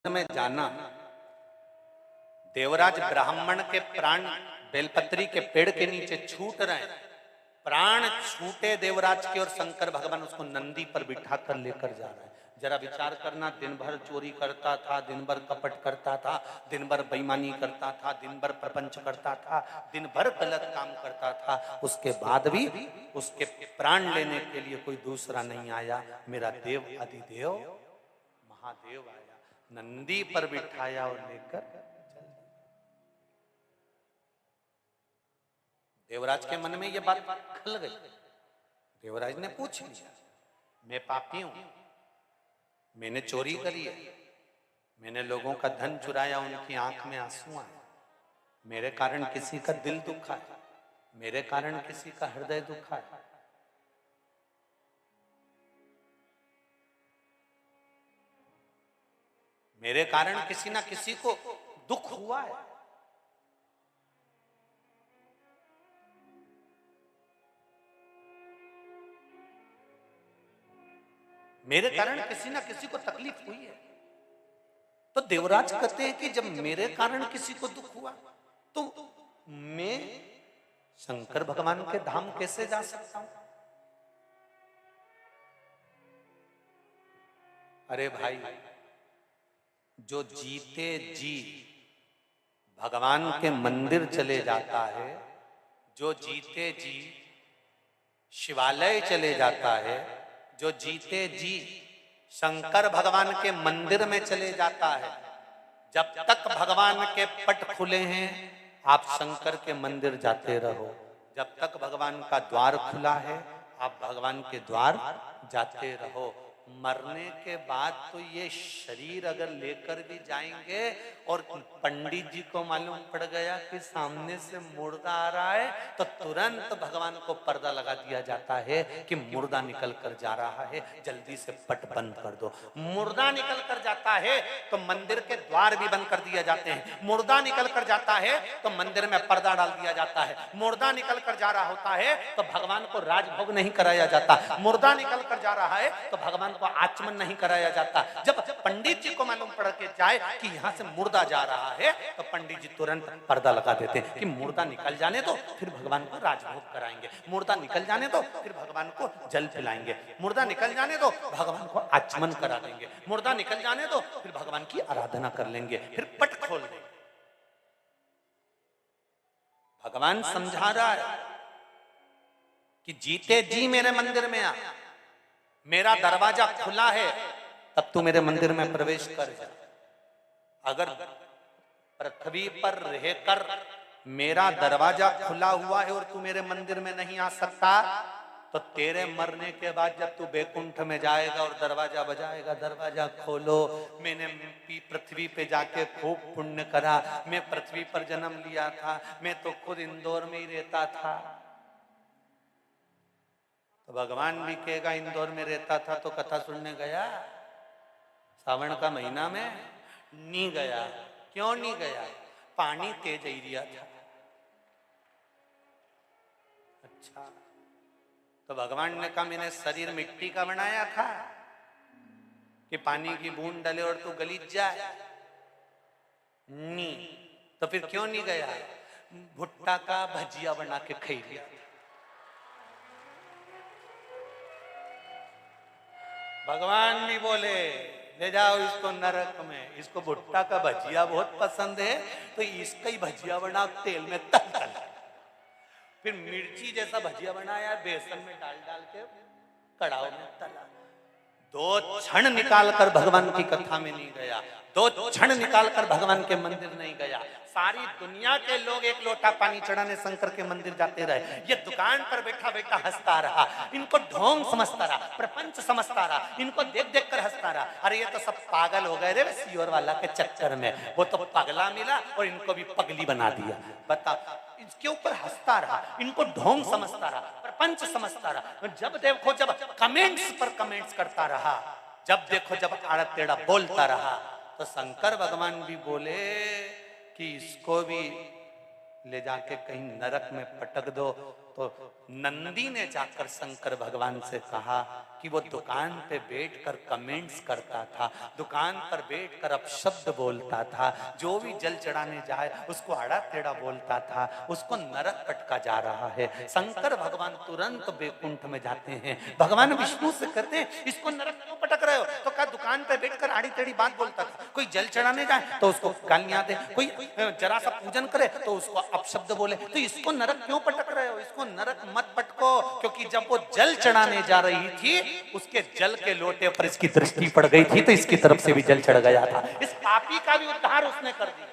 में जाना, देवराज ब्राह्मण के प्राण बेलपत्री के पेड़ के नीचे छूट रहे हैं, प्राण छूटे देवराज के और शंकर भगवान उसको नंदी पर बिठा कर लेकर जा रहे हैं। जरा विचार करना, दिन भर चोरी करता था, दिन भर कपट करता था, दिन भर बेईमानी करता था, दिन भर प्रपंच करता था, दिन भर गलत काम करता था, उसके बाद भी उसके प्राण लेने के लिए कोई दूसरा नहीं आया। मेरा देव अधिदेव महादेव आया, नंदी पर बिठाया और लेकर चल। देवराज के मन में यह बात खल गई। देवराज ने पूछ लिया, मैं पापी हूं, मैंने चोरी करी है, मैंने लोगों का धन चुराया, उनकी आंख में आंसू आए, मेरे कारण किसी का दिल दुखा है, मेरे कारण किसी का हृदय दुखा है। मेरे कारण किसी ना किसी को दुख हुआ है। मेरे कारण किसी ना किसी को तकलीफ हुई है। तो देवराज कहते हैं कि जब मेरे कारण किसी को दुख हुआ तो मैं शंकर भगवान के धाम कैसे जा सकता हूं? अरे भाई, जो जीते जी भगवान के मंदिर चले जाता है, जो जीते जी शिवालय चले जाता है, जो जीते जी शंकर भगवान के मंदिर में चले जाता है, जब तक भगवान के पट खुले हैं आप शंकर के मंदिर जाते रहो। जब तक भगवान का द्वार खुला है आप भगवान के द्वार जाते रहो। मरने के बाद तो ये शरीर अगर लेकर भी जाएंगे और पंडित जी को मालूम पड़ गया कि सामने से मुर्दा आ रहा है तो तुरंत भगवान को पर्दा लगा दिया जाता है कि मुर्दा निकल कर जा रहा है, जल्दी से पट बंद कर दो। मुर्दा निकल कर जाता है तो मंदिर के द्वार भी बंद कर दिए जाते हैं। मुर्दा निकल कर जाता है तो मंदिर में पर्दा डाल दिया जाता है। मुर्दा निकल कर जा रहा होता है तो भगवान को राजभोग नहीं कराया जाता। मुर्दा निकल कर जा रहा है तो भगवान को आचमन नहीं कराया जाता। जब पंडित जी को मालूम पड़ के जाए कि यहां से मुर्दा जा रहा है तो पंडित जी तुरंत पर्दा लगा देते हैं कि मुर्दा निकल जाने दो, फिर भगवान को राजभोग कराएंगे। मुर्दा निकल जाने दो, फिर भगवान को जल पिलाएंगे। मुर्दा निकल जाने दो, भगवान को आचमन करा देंगे। मुर्दा निकल जाने दो, फिर भगवान की आराधना कर लेंगे, फिर पट खोल देंगे। भगवान समझा रहा है कि जीते जी मेरे मंदिर में आ, मेरा दरवाजा खुला है, तब तू मेरे मंदिर में प्रवेश कर जा। अगर पृथ्वी पर रहकर मेरा दरवाजा खुला हुआ है और तू मेरे मंदिर में नहीं आ सकता, तो तेरे मरने के बाद जब तू बैकुंठ में जाएगा और दरवाजा बजाएगा, दरवाजा खोलो, मैंने पृथ्वी पे जाके खूब पुण्य करा, मैं पृथ्वी पर जन्म लिया था, मैं तो खुद इंदौर में ही रहता था। तो भगवान भी कहेगा इंदौर में रहता था तो कथा सुनने गया? सावन का महीना में नहीं गया। क्यों नहीं गया? पानी तेज एरिया था। अच्छा, तो भगवान ने कहा मैंने शरीर मिट्टी का बनाया था कि पानी की बूंद डाले और तू गलीज जाए? नहीं। तो फिर क्यों नहीं गया? भुट्टा का भजिया बना के खाई लिया। भगवान भी बोले ले जाओ इसको नरक में, इसको भुट्टा का भजिया बहुत पसंद है तो इसका ही भजिया बना तेल में तल तल। फिर मिर्ची जैसा भजिया बनाया, बेसन में डाल डाल के कड़ाव में तला। 2 क्षण निकालकर भगवान की कथा में नहीं गया, 2 क्षण निकालकर भगवान के मंदिर नहीं गया। सारी दुनिया के लोग एक लोटा पानी चढ़ाने शंकर के मंदिर जाते रहे, ये दुकान पर बैठा बैठा हंसता रहा, इनको ढोंग समझता रहा, प्रपंच समझता रहा, इनको देख देख कर हंसता रहा। अरे ये तो सब पागल हो गए रे सियोर वाला के चक्कर में, वो तो पगला मिला और इनको भी पगली बना दिया। बता, इसके ऊपर हंसता रहा, इनको ढोंग समझता रहा, प्रपंच समझता रहा। जब देखो जब कमेंट्स पर कमेंट्स करता रहा, जब देखो जब आड़ा टेढ़ा बोलता रहा, तो शंकर भगवान भी बोले कि इसको भी ले जाके कहीं नरक में पटक दो। तो नंदी ने जाकर शंकर भगवान से कहा कि वो दुकान पे बैठकर कमेंट्स करता था, दुकान पर बैठकर अपशब्द बोलता था, जो भी जल चढ़ाने जाए उसको आड़ा टेढ़ा बोलता था, उसको नरक पटका जा रहा है। शंकर भगवान तुरंत बैकुंठ में जाते हैं, भगवान विष्णु से कहते हैं इसको नरक क्यों पटक रहे हो? तो कहा दुकान पे बैठकर आड़ी टेढ़ी बात बोलता था, कोई जल चढ़ाने जाए तो उसको गालियां दे, कोई जरा सा पूजन करे तो उसको अपशब्द बोले, तो इसको नरक क्यों पटक रहे हो? इसको नरक मत पटको, क्योंकि जब वो जल चढ़ाने जा रही थी उसके जल के लोटे पर इसकी दृष्टि पड़ गई थी, तो इसकी तरफ से भी जल चढ़ गया था। इस पापी का भी उद्धार उसने कर दिया।